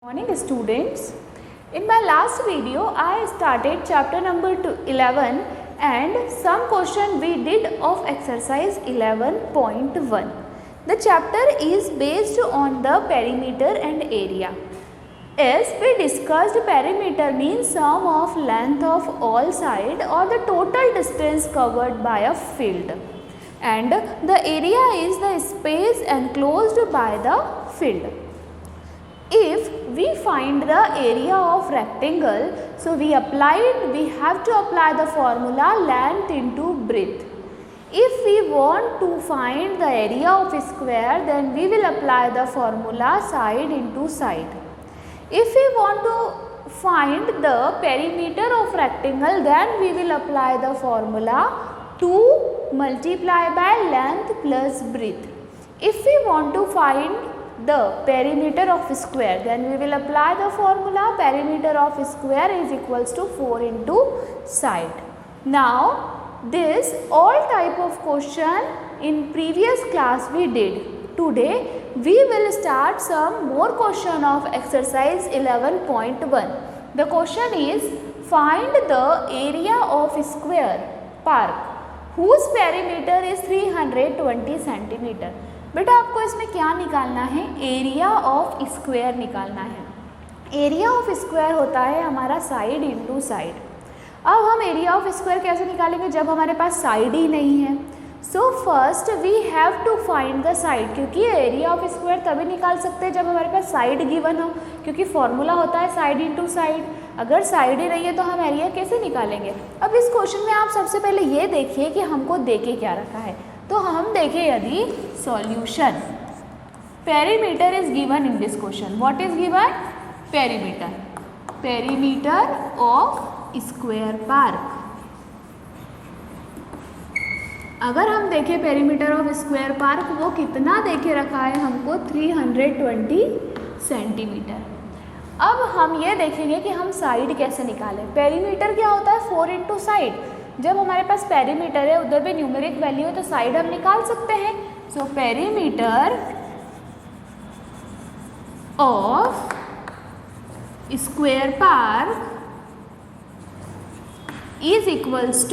Morning students. In my last video I started chapter number 11 and some question we did of exercise 11.1. The chapter is based on the perimeter and area. As we discussed, perimeter means sum of length of all side or the total distance covered by a field, and the area is the space enclosed by the field. If we find the area of rectangle, so we have to apply the formula length into breadth. If we want to find the area of square, then we will apply the formula side into side. If we want to find the perimeter of rectangle, then we will apply the formula 2 multiplied by length plus breadth. If we want to find the perimeter of square, then we will apply the formula perimeter of square is equals to 4 into side. Now this all type of question in previous class we did. Today we will start some more question of exercise 11.1. The question is find the area of square park whose perimeter is 320 centimeter. बेटा आपको इसमें क्या निकालना है? Area of square निकालना है। Area of square होता है हमारा साइड इंटू साइड। अब हम एरिया ऑफ स्क्वायर कैसे निकालेंगे जब हमारे पास साइड ही नहीं है? So first we have to find the side, क्योंकि एरिया ऑफ स्क्वायर तभी निकाल सकते हैं जब हमारे पास साइड गिवन हो, क्योंकि फॉर्मूला होता है साइड इंटू साइड। अगर साइड ही नहीं है तो हम एरिया कैसे निकालेंगे? अब इस क्वेश्चन में आप सबसे पहले ये देखिए कि हमको दे के क्या रखा है। तो हम देखें यदि solution, perimeter is given in this question. What is given? Perimeter, perimeter of square park. अगर हम देखें पेरीमीटर ऑफ स्क्वायर पार्क वो कितना देके रखा है हमको? 320 सेंटीमीटर। अब हम ये देखेंगे कि हम साइड कैसे निकालें। पेरीमीटर क्या होता है? 4 इंटू साइड। जब हमारे पास पेरीमीटर है उधर भी न्यूमेरिक वैल्यू है तो साइड हम निकाल सकते हैं। So perimeter of square park is equals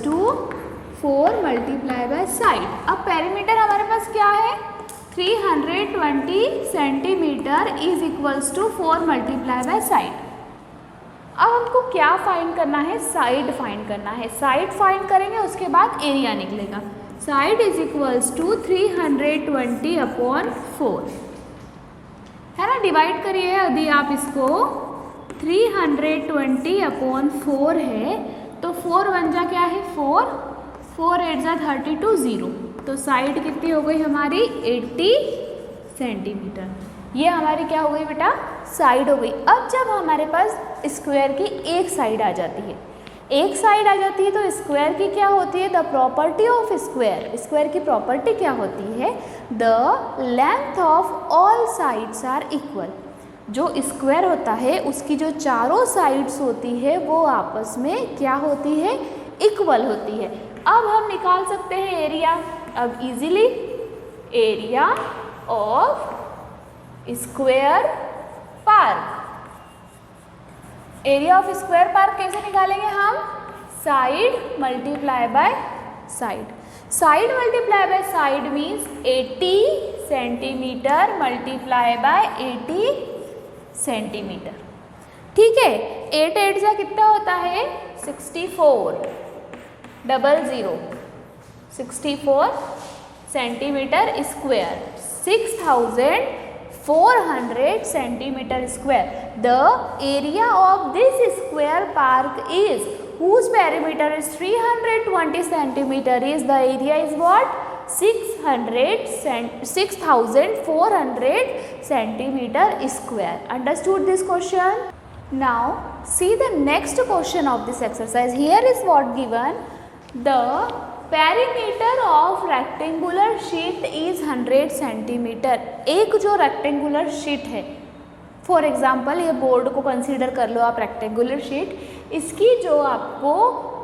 to 4 multiply by side. अब पेरीमीटर हमारे पास क्या है? 320 centimetre is equals to 4 multiply by side. अब हमको क्या फाइंड करना है? साइड फाइंड करना है। साइड फाइंड करेंगे उसके बाद एरिया निकलेगा। Side is equals to 320 upon 4 है ना। डिवाइड करिए यदि आप इसको, 320 अपॉन 4 है तो 4 1 जा क्या है? 4 8 जा 32 0। तो साइड कितनी हो गई हमारी? 80 सेंटीमीटर। ये हमारी क्या हो गई बेटा? साइड हो गई। अब जब हमारे पास स्क्वायर की एक साइड आ जाती है, एक साइड आ जाती है तो स्क्वायर की क्या होती है? The property of square. Square की प्रॉपर्टी क्या होती है? The length of all sides are equal. जो स्क्वायर होता है उसकी जो चारों साइड्स होती है वो आपस में क्या होती है? इक्वल होती है। अब हम निकाल सकते हैं एरिया। अब easily area of square park, area of square park कैसे निकालेंगे हम? Side multiply by side. Side multiply by side means 80 centimetre multiply by 80 centimetre. ठीक है। 8 8 जा कितना होता है? 64 00 64 centimetre square, 6400 centimetre square. The area of this square park is whose perimeter is 320 centimeter is the area is what? 6400 centimeter square. Understood this question? Now see the next question of this exercise. Here is what given. The perimeter of rectangular sheet is 100 centimeter. एक जो rectangular sheet है, for example ये board को consider कर लो आप, rectangular sheet, इसकी जो आपको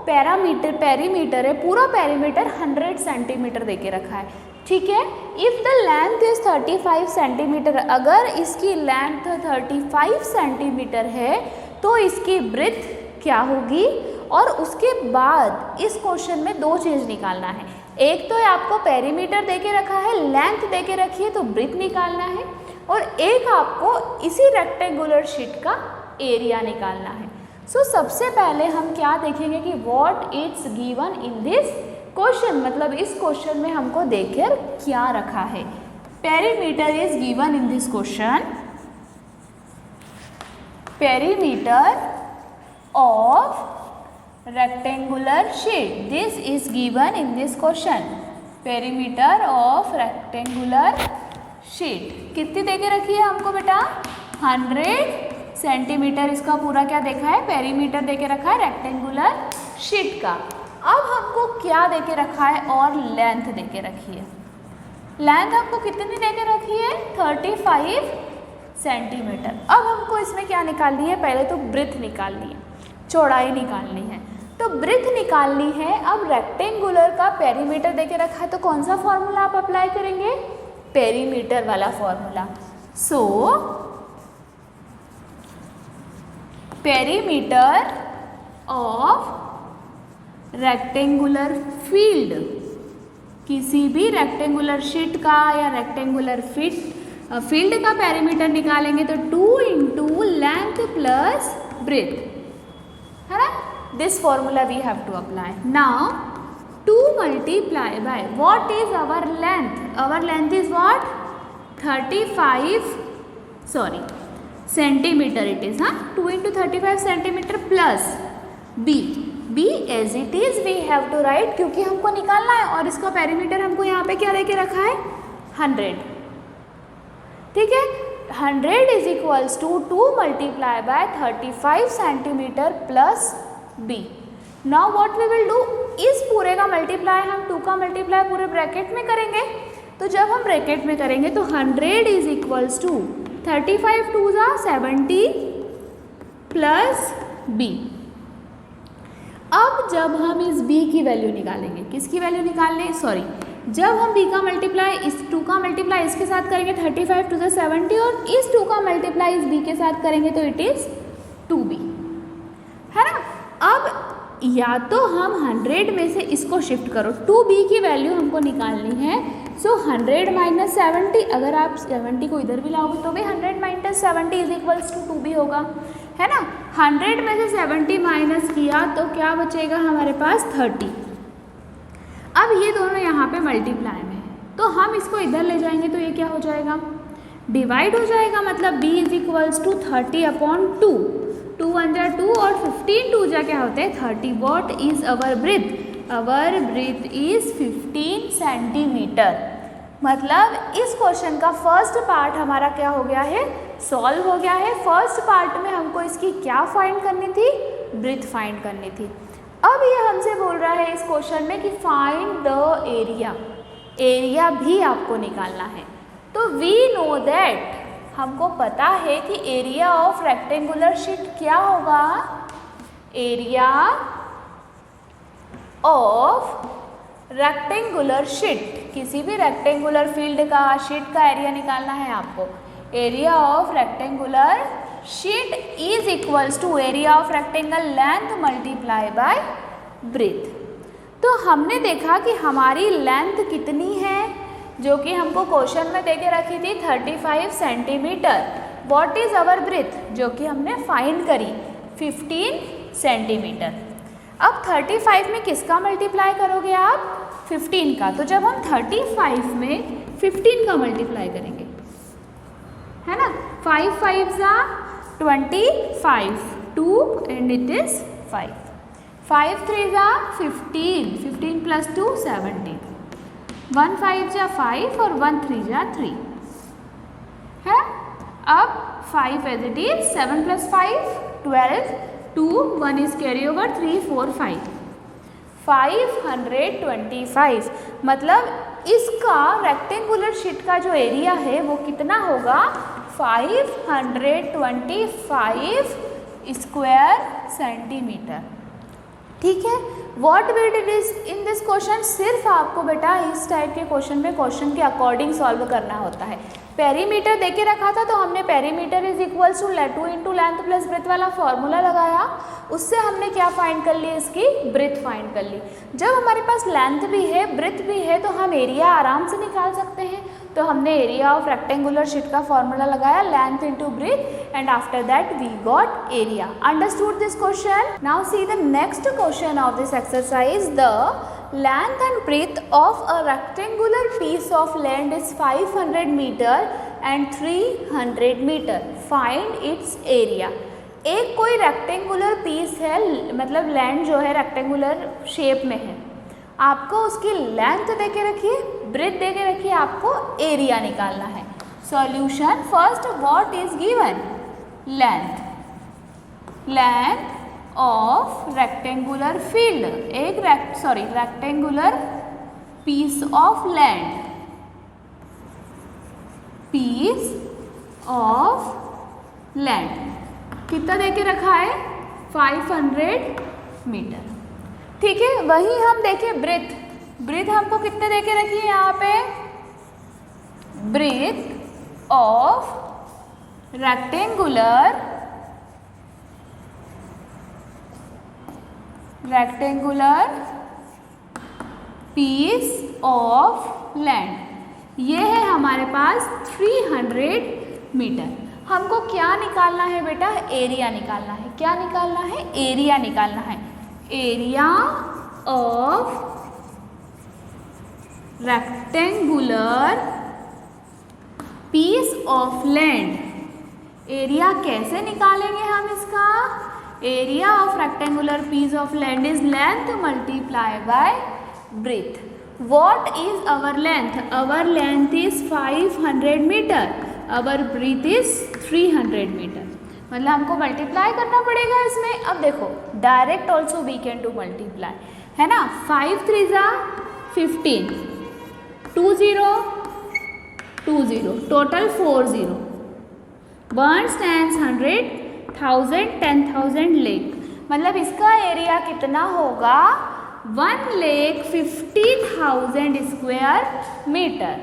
पेरीमीटर है, पूरा पेरीमीटर 100 सेंटीमीटर दे के रखा है। ठीक है। If the length is 35 centimetre, अगर इसकी लेंथ 35 सेंटीमीटर है तो इसकी ब्रेथ क्या होगी। और उसके बाद इस क्वेश्चन में दो चीज़ निकालना है, एक तो आपको पेरीमीटर देके रखा है, लेंथ देके रखी है तो ब्रेथ निकालना है, और एक आपको इसी रेक्टेंगुलर शीट का एरिया निकालना है। सो सबसे पहले हम क्या देखेंगे कि what it's given in this question, मतलब इस क्वेश्चन में हमको देखकर क्या रखा है। Perimeter is given in this question, perimeter of rectangular sheet, this is given in this question, perimeter of rectangular sheet. कितनी देके रखी है हमको बेटा, 100 सेंटीमीटर इसका पूरा क्या देखा है, पेरीमीटर देके रखा है रेक्टेंगुलर शीट का। अब हमको क्या देके रखा है, और लेंथ देके रखी है। लेंथ हमको कितनी देके रखी है, 35 सेंटीमीटर। अब हमको इसमें क्या निकालनी है, पहले तो ब्रेथ निकालनी है, चौड़ाई निकालनी है। तो ब्रेथ निकालनी है। अब रेक्टेंगुलर का पेरीमीटर देके रखा है तो कौन सा फॉर्मूला आप अप्लाई करेंगे, पेरीमीटर वाला formula. So perimeter of rectangular field, किसी भी रेक्टेंगुलर शीट का या रेक्टेंगुलर फील्ड का पेरीमीटर निकालेंगे तो 2 इंटू लेंथ प्लस ब्रेथ, है ना। This formula we have to apply. Now 2 multiply by what is our length, our length is what 35 centimetre it is, हाँ 2 into 35 centimetre plus B as it is we have to write, क्योंकि हमको निकालना है और इसका perimeter हमको यहाँ पे क्या देके रखा है 100, ठीक है। 100 is equals to 2 multiply by 35 centimetre plus B. Now what we will do, इस पूरे का मल्टीप्लाई हम 2 का मल्टीप्लाई पूरे ब्रैकेट में करेंगे। तो जब हम ब्रैकेट में करेंगे तो 100 इज इक्वल्स टू 35 2 जा 70 प्लस बी। अब जब हम इस b की वैल्यू निकालेंगे, किसकी वैल्यू निकालने, जब हम b का मल्टीप्लाई इस 2 का मल्टीप्लाई इसके साथ करेंगे 35 टू द 70, और इस 2 का मल्टीप्लाई इस b के साथ करेंगे तो इट इज 2b, है ना। अब या तो हम 100 में से इसको शिफ्ट करो, 2b की वैल्यू हमको निकालनी है। सो 100 माइनस 70, अगर आप 70 को इधर भी लाओगे तो भी 100 minus 70 is equals to 2b होगा, है ना। 100 में से 70 माइनस किया तो क्या बचेगा हमारे पास 30। अब ये दोनों यहाँ पे मल्टीप्लाई में है तो हम इसको इधर ले जाएंगे तो ये क्या हो जाएगा, डिवाइड हो जाएगा, मतलब b इज इक्वल्स टू 30/2, 2 1 जा 2 और 15 2 जा क्या होते हैं 30। What is our breadth, our breadth is 15 centimetre. मतलब इस क्वेश्चन का फर्स्ट पार्ट हमारा क्या हो गया है, सॉल्व हो गया है। फर्स्ट पार्ट में हमको इसकी क्या फाइंड करनी थी, ब्रेथ फाइंड करनी थी। अब ये हमसे बोल रहा है इस क्वेश्चन में कि फाइंड द एरिया, एरिया भी आपको निकालना है। तो वी नो दैट, हमको पता है कि एरिया ऑफ रेक्टेंगुलर शीट क्या होगा, एरिया ऑफ रेक्टेंगुलर शीट, किसी भी रेक्टेंगुलर फील्ड का शीट का एरिया निकालना है आपको। Area of rectangular sheet is equals to area of rectangle length multiply by breadth. तो हमने देखा कि हमारी लेंथ कितनी है, जो कि हमको क्वेश्चन में देके रखी थी 35 centimetre. What is our breadth, जो कि हमने फाइंड करी 15 सेंटीमीटर। अब 35 में किसका मल्टीप्लाई करोगे आप, 15 का। तो जब हम 35 में 15 का मल्टीप्लाई करेंगे, है ना, 5 5 जा 25, 2 एंड इट इज 5, 5 3 जा 15, 15 प्लस 2 17, 1 5 जा 5 और 1 3 जा 3, है। अब 5 एज इट इज, 7 प्लस 5 12, 2 1 इज कैरी ओवर, 3 4 5, 525। मतलब इसका रेक्टेंगुलर शीट का जो एरिया है वो कितना होगा, 525 स्क्वायर सेंटीमीटर। ठीक है। What we did is in this question, सिर्फ आपको बेटा इस टाइप के क्वेश्चन में क्वेश्चन के अकॉर्डिंग सॉल्व करना होता है। पेरीमीटर देके रखा था तो हमने perimeter is equals to 2 into length plus breadth वाला फॉर्मूला लगाया, उससे हमने क्या फाइंड कर ली, इसकी ब्रेथ फाइंड कर ली। जब हमारे पास लेंथ भी है ब्रेथ भी है तो हम एरिया आराम से निकाल सकते हैं। तो हमने एरिया ऑफ रेक्टेंगुलर शीट का फॉर्मूला लगाया, length into breadth, and after that we got area. Understood this question? Now see the next question of this exercise. The length and breadth of a rectangular piece of land is 500 meter and 300 meter. Find its area. एक कोई rectangular piece है, मतलब land जो है rectangular shape में है, आपको उसकी लेंथ दे के रखिए, ब्रेथ दे के रखिए, आपको एरिया निकालना है। Solution, first what is given, length of rectangular field, एक rectangular piece of land, piece of land कितना देके रखा है, 500 मीटर। ठीक है, वही हम देखें ब्रेथ हमको कितने देके रखी है यहाँ पे, breadth of rectangular piece of land, ये है हमारे पास 300 मीटर। हमको क्या निकालना है बेटा, एरिया निकालना है। क्या निकालना है, एरिया निकालना है। Area of rectangular piece of land. Area कैसे निकालेंगे हम इसका, area of rectangular piece of land is length multiply by breadth. What is our length, our length is 500 metre, our breadth is 300 metre, मतलब हमको multiply करना पड़ेगा इसमें। अब देखो direct also we can do multiply, है ना। 5 3 जा 15, 2 0 2 0, टोटल 4 0, 1 10 100 1000 10,000 लेख, मतलब इसका एरिया कितना होगा, 1,50,000 square metre.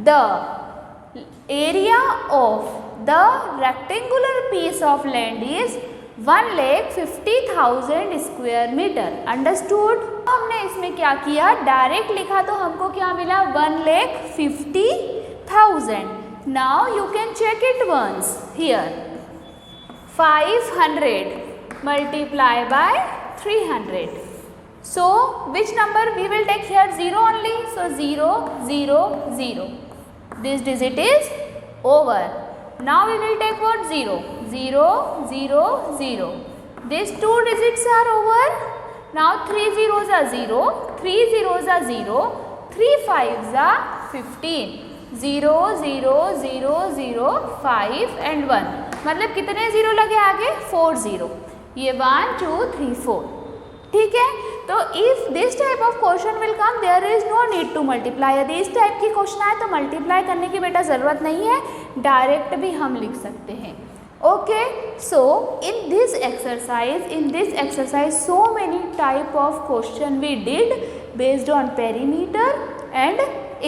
The area of the rectangular piece of land is 1,50,000 square metre. Understood? हमने इसमें क्या किया, डायरेक्ट लिखा तो हमको क्या मिला, 1,50,000। Now you can check it once here, 500 multiply by 300. So which number we will take here, 0 only. So 0 0 0. This digit is over. Now we will take what, 0 0 0 0. These two digits are over. Now 3 zeros are 0, 3 zeros are 0, 3 5s are 15. 0 0 0 0 5 and 1, मतलब कितने zero लगे आगे, 4 0, ये 1 2 3 4। ठीक है, तो if this type of question will come there is no need to multiply. यदि इस टाइप की क्वेश्चन आए तो मल्टीप्लाई करने की बेटा ज़रूरत नहीं है, डायरेक्ट भी हम लिख सकते हैं। Okay, so in this exercise so many type of question we did based on perimeter and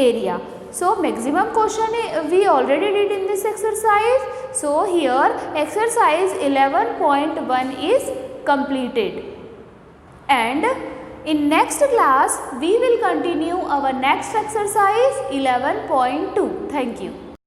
area. So maximum question we already did in this exercise. So here exercise 11.1 is completed, and in next class we will continue our next exercise 11.2. Thank you.